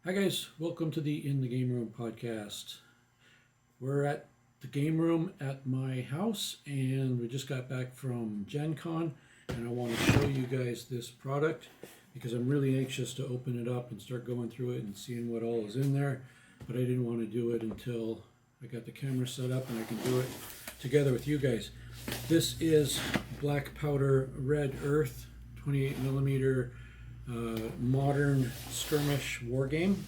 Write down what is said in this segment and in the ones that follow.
Hi guys, welcome to the In the Game Room podcast. We're at the game room at my house and we just got back from Gen Con and I want to show you guys this product because I'm really anxious to open it up and start going through it and seeing what all is in there, but I didn't want to do it until I got the camera set up and I can do it together with you guys. This is Black Powder Red Earth 28 millimeter modern skirmish war game.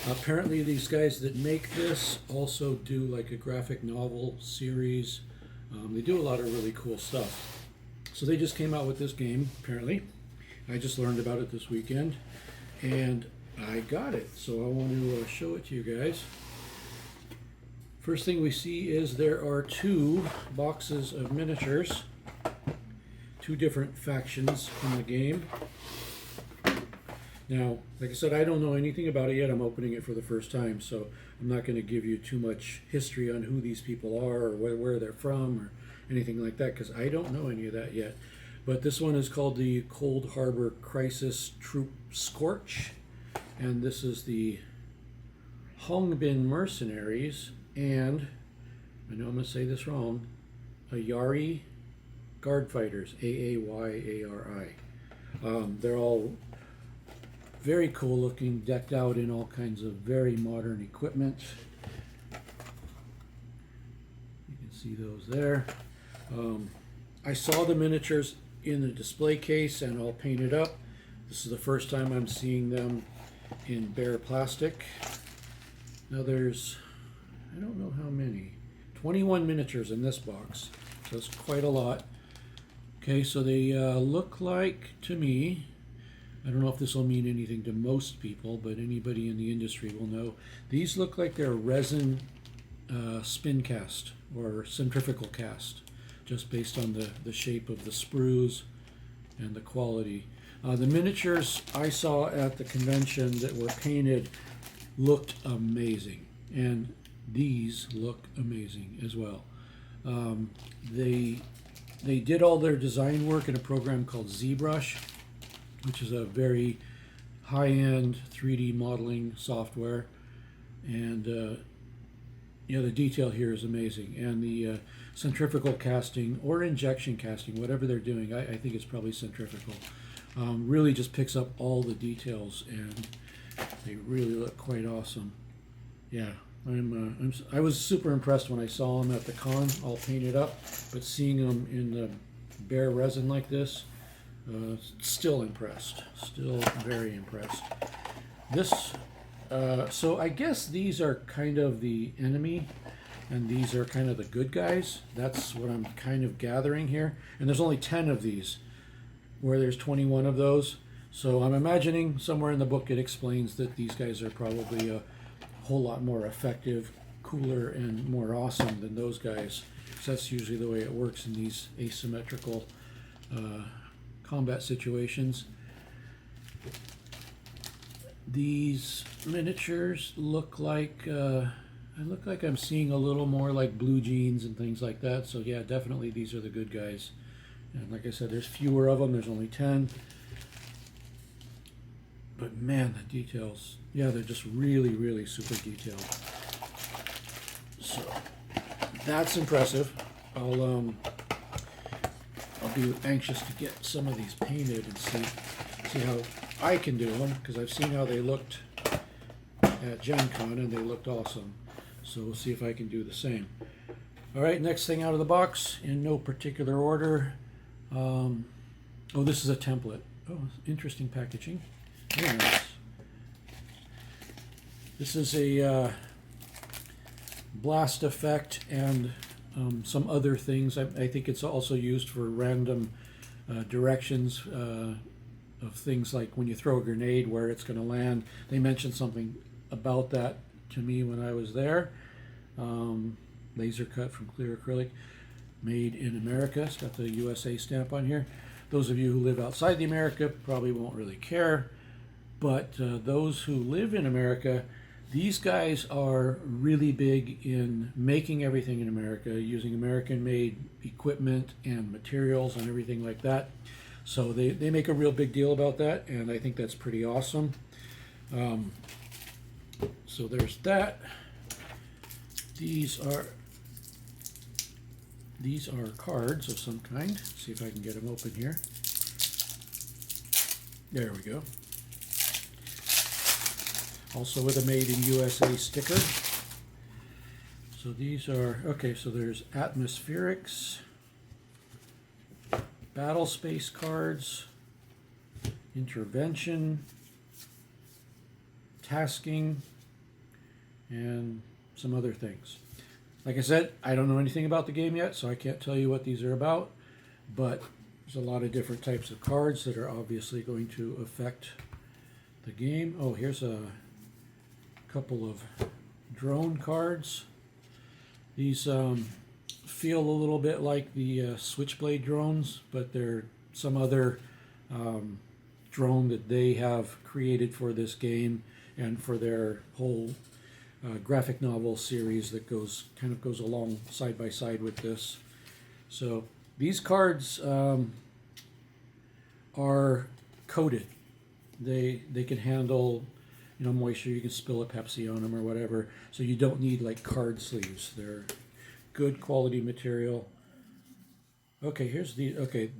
Apparently these guys that make this also do like a graphic novel series. They do a lot of really cool stuff. So they just came out with this game apparently. I just learned about it this weekend and I got it, so I want to show it to you guys. First thing we see is there are two boxes of miniatures, two different factions in the game. Now, like I said, I don't know anything about it yet. I'm opening it for the first time, so I'm not going to give you too much history on who these people are or where they're from or anything like that, because I don't know any of that yet. But this one is called the Cold Harbor Crisis Troop Scorch, and this is the Hongbin Mercenaries, and I know I'm going to say this wrong, Ayari Guard Fighters, Aayari. They're all very cool looking, decked out in all kinds of very modern equipment. You can see those there. I saw the miniatures in the display case and all painted up. This is the first time I'm seeing them in bare plastic. Now there's, I don't know how many, 21 miniatures in this box, so it's quite a lot. Okay, so they look like, to me, I don't know if this will mean anything to most people, but anybody in the industry will know. These look like they're resin spin cast or centrifugal cast, just based on the shape of the sprues and the quality. The miniatures I saw at the convention that were painted looked amazing, and these look amazing as well. They did all their design work in a program called ZBrush, which is a very high-end 3D modeling software, and the detail here is amazing. And the centrifugal casting or injection casting, whatever they're doing, I think it's probably centrifugal, really just picks up all the details, and they really look quite awesome. Yeah, I was super impressed when I saw them at the con, all painted up, but seeing them in the bare resin like this, still impressed, still very impressed. This, so I guess these are kind of the enemy and these are kind of the good guys. That's what I'm kind of gathering here. And there's only 10 of these, where there's 21 of those. So I'm imagining somewhere in the book it explains that these guys are probably a whole lot more effective, cooler, and more awesome than those guys. So that's usually the way it works in these asymmetrical combat situations. These miniatures look like I'm seeing a little more like blue jeans and things like that. So yeah, definitely these are the good guys. And like I said, there's fewer of them. There's only 10. But man, the details, yeah, they're just really, really super detailed. So that's impressive. I'll be anxious to get some of these painted and see how I can do them, because I've seen how they looked at Gen Con and they looked awesome. So we'll see if I can do the same. All right, next thing out of the box, in no particular order. Oh, this is a template. Oh, interesting packaging. Very nice. This is a blast effect and some other things. I think it's also used for random directions of things like when you throw a grenade, where it's going to land. They mentioned something about that to me when I was there. Laser cut from clear acrylic, made in America. It's got the USA stamp on here. Those of you who live outside the America probably won't really care, but those who live in America, these guys are really big in making everything in America, using American-made equipment and materials and everything like that. So they make a real big deal about that, and I think that's pretty awesome. So there's that. These are cards of some kind. Let's see if I can get them open here. There we go. Also with a Made in USA sticker. So these are, okay, so there's atmospherics, battle space cards, intervention, tasking, and some other things. Like I said, I don't know anything about the game yet, so I can't tell you what these are about, but there's a lot of different types of cards that are obviously going to affect the game. Oh, here's a couple of drone cards. These feel a little bit like the Switchblade drones, but they're some other drone that they have created for this game and for their whole graphic novel series that kind of goes along side by side with this. So these cards are coated. They can handle, you know, moisture. You can spill a Pepsi on them or whatever. So you don't need like card sleeves. They're good quality material. Okay,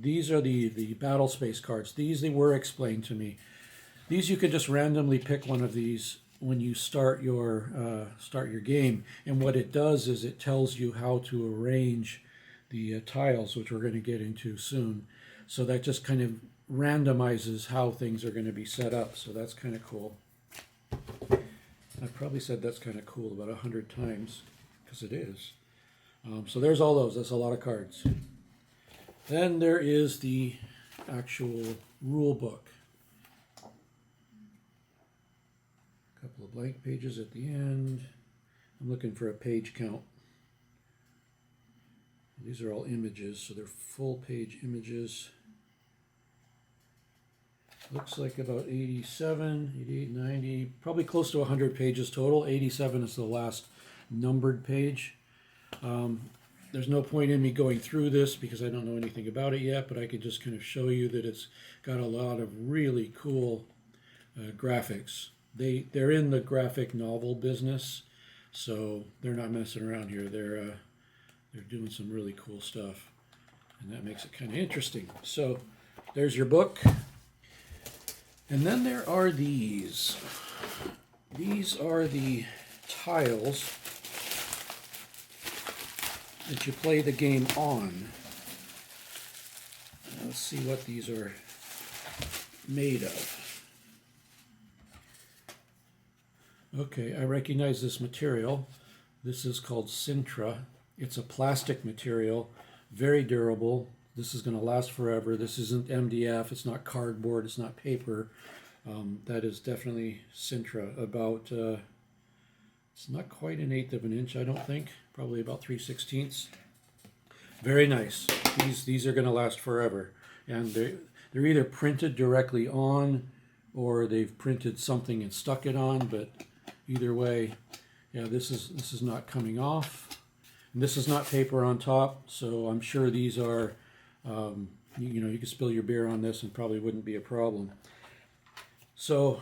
these are the battle space cards. They were explained to me. These you could just randomly pick one of these when you start your game, and what it does is it tells you how to arrange the tiles, which we're going to get into soon. So that just kind of randomizes how things are going to be set up. So that's kind of cool. I've probably said that's kind of cool about 100 times, because it is. So there's all those. That's a lot of cards. Then there is the actual rule book. A couple of blank pages at the end. I'm looking for a page count. These are all images, so they're full page images. Looks like about 87, 88, 90, probably close to 100 pages total. 87 is the last numbered page. There's no point in me going through this because I don't know anything about it yet, but I could just kind of show you that it's got a lot of really cool graphics. They're in the graphic novel business, so they're not messing around here. They're doing some really cool stuff, and that makes it kind of interesting. So there's your book. And then there are these. These are the tiles that you play the game on. Let's see what these are made of. Okay, I recognize this material. This is called Sintra. It's a plastic material, very durable. This is going to last forever. This isn't MDF, it's not cardboard, it's not paper. That is definitely Sintra. About, it's not quite 1/8 of an inch, I don't think. Probably about 3/16. Very nice. These are going to last forever. And they're either printed directly on or they've printed something and stuck it on, but either way, yeah, this is not coming off. And this is not paper on top, so I'm sure these are, you know, you could spill your beer on this and probably wouldn't be a problem. So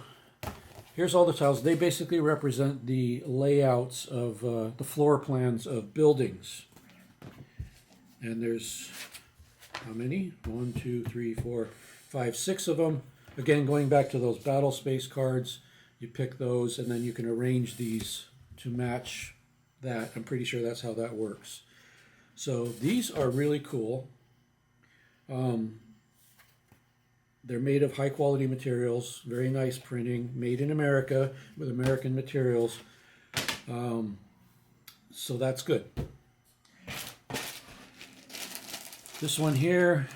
here's all the tiles. They basically represent the layouts of the floor plans of buildings. And there's how many? 1, 2, 3, 4, 5, 6 of them. Again, going back to those battle space cards, you pick those and then you can arrange these to match that. I'm pretty sure that's how that works. So these are really cool. They're made of high quality materials, very nice printing, made in America with American materials. So that's good. This one here,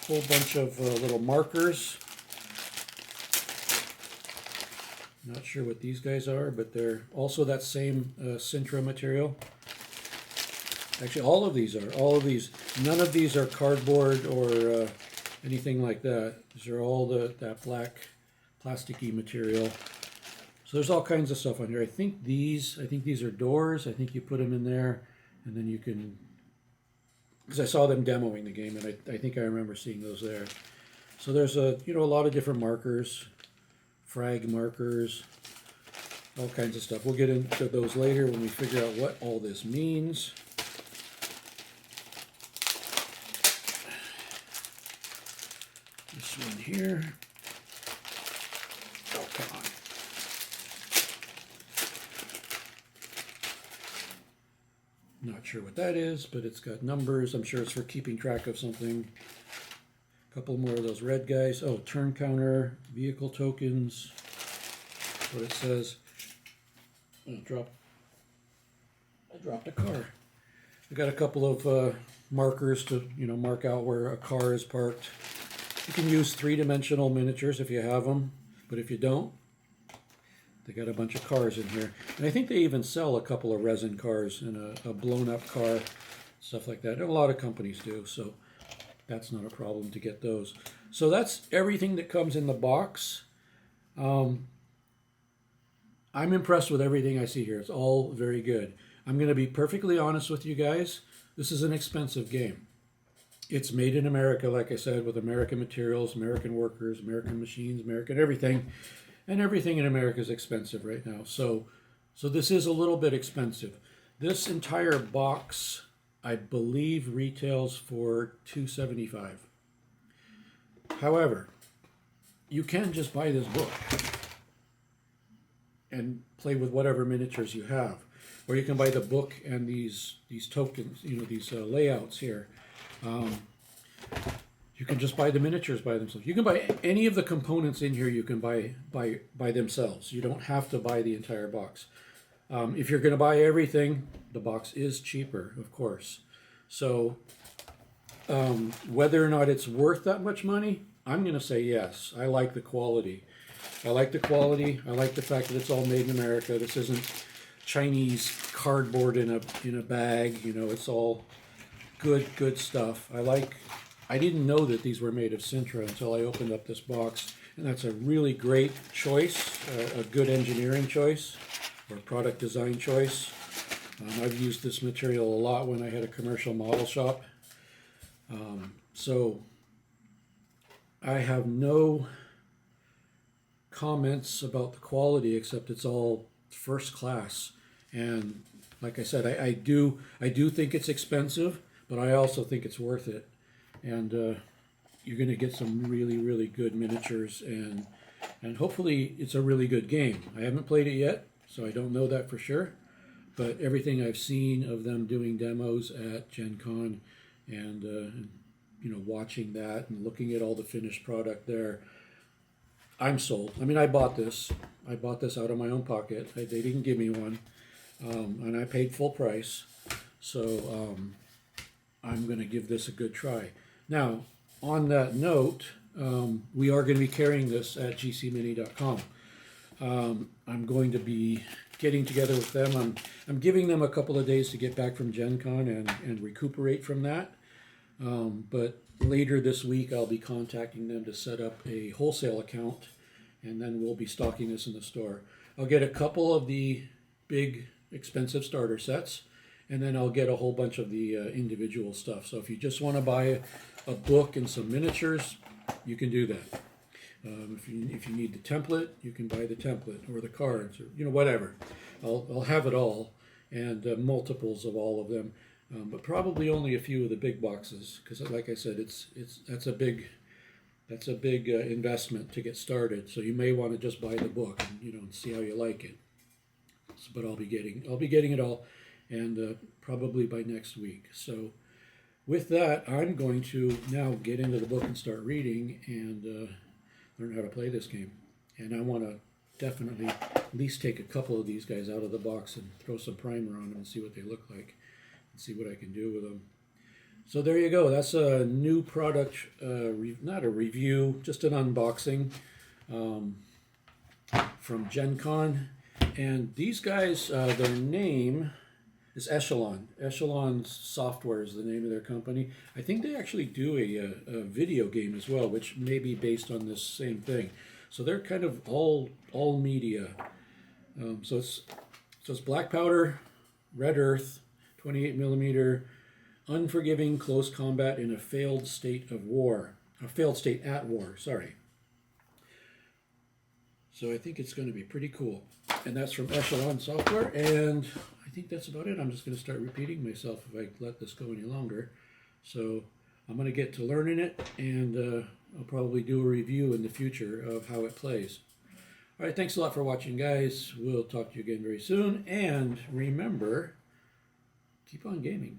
whole bunch of little markers. Not sure what these guys are, but they're also that same Sintra material. Actually, all of these. None of these are cardboard or anything like that. These are all that black plasticky material. So there's all kinds of stuff on here. I think these are doors. I think you put them in there, and then you can, because I saw them demoing the game, and I think I remember seeing those there. So there's a lot of different markers, frag markers. all kinds of stuff. We'll get into those later when we figure out what all this means. This one here. Oh, come on. Not sure what that is, but it's got numbers. I'm sure it's for keeping track of something. A couple more of those red guys. Oh, turn counter, vehicle tokens. That's what it says. I dropped a car. I got a couple of markers to mark out where a car is parked. You can use three-dimensional miniatures if you have them, but if you don't, they got a bunch of cars in here. And I think they even sell a couple of resin cars and a blown-up car, stuff like that. And a lot of companies do, so that's not a problem to get those. So that's everything that comes in the box. I'm impressed with everything I see here. It's all very good. I'm going to be perfectly honest with you guys. This is an expensive game. It's made in America, like I said, with American materials, American workers, American machines, American everything. And everything in America is expensive right now. So this is a little bit expensive. This entire box, I believe, retails for $275. However, you can just buy this book and play with whatever miniatures you have. Or you can buy the book and these tokens, these layouts here. You can just buy the miniatures by themselves. You can buy any of the components in here. You can buy by themselves. You don't have to buy the entire box. If you're going to buy everything, the box is cheaper, of course. So whether or not it's worth that much money, I'm going to say yes. I like the quality. I like the quality. I like the fact that it's all made in America. This isn't Chinese cardboard in a bag. It's all good stuff. I didn't know that these were made of Sintra until I opened up this box, and that's a really great choice, a good engineering choice or product design choice. I've used this material a lot when I had a commercial model shop. So I have no comments about the quality except it's all first class. And like I said, I do think it's expensive, but I also think it's worth it. And you're going to get some really good miniatures, and hopefully it's a really good game. I haven't played it yet, so I don't know that for sure, but everything I've seen of them doing demos at Gen Con and watching that and looking at all the finished product there, I'm sold. I mean, I bought this out of my own pocket. They didn't give me one, and I paid full price, so I'm going to give this a good try. Now, on that note, we are going to be carrying this at gcmini.com. I'm going to be getting together with them. I'm giving them a couple of days to get back from Gen Con and recuperate from that. But later this week, I'll be contacting them to set up a wholesale account, and then we'll be stocking this in the store. I'll get a couple of the big, expensive starter sets, and then I'll get a whole bunch of the individual stuff. So if you just want to buy a book and some miniatures, you can do that. If you need the template, you can buy the template or the cards or whatever. I'll have it all, and multiples of all of them, but probably only a few of the big boxes because, like I said, that's a big investment to get started. So you may want to just buy the book and see how you like it. But I'll be getting it all, and probably by next week. So with that, I'm going to now get into the book and start reading and learn how to play this game. And I want to definitely at least take a couple of these guys out of the box and throw some primer on them and see what they look like and see what I can do with them. So there you go. That's a new product, not a review, just an unboxing from Gen Con. And these guys, their name is Echelon. Echelon Software is the name of their company. I think they actually do a video game as well, which may be based on this same thing. So they're kind of all media. So it's black powder, red earth, 28 millimeter, unforgiving close combat in a failed state of war. A failed state at war, sorry. So I think it's going to be pretty cool. And that's from Echelon software, and I think that's about it. I'm just going to start repeating myself if I let this go any longer. So I'm going to get to learning it, and I'll probably do a review in the future of how it plays. All right, thanks a lot for watching, guys. We'll talk to you again very soon, and remember, keep on gaming.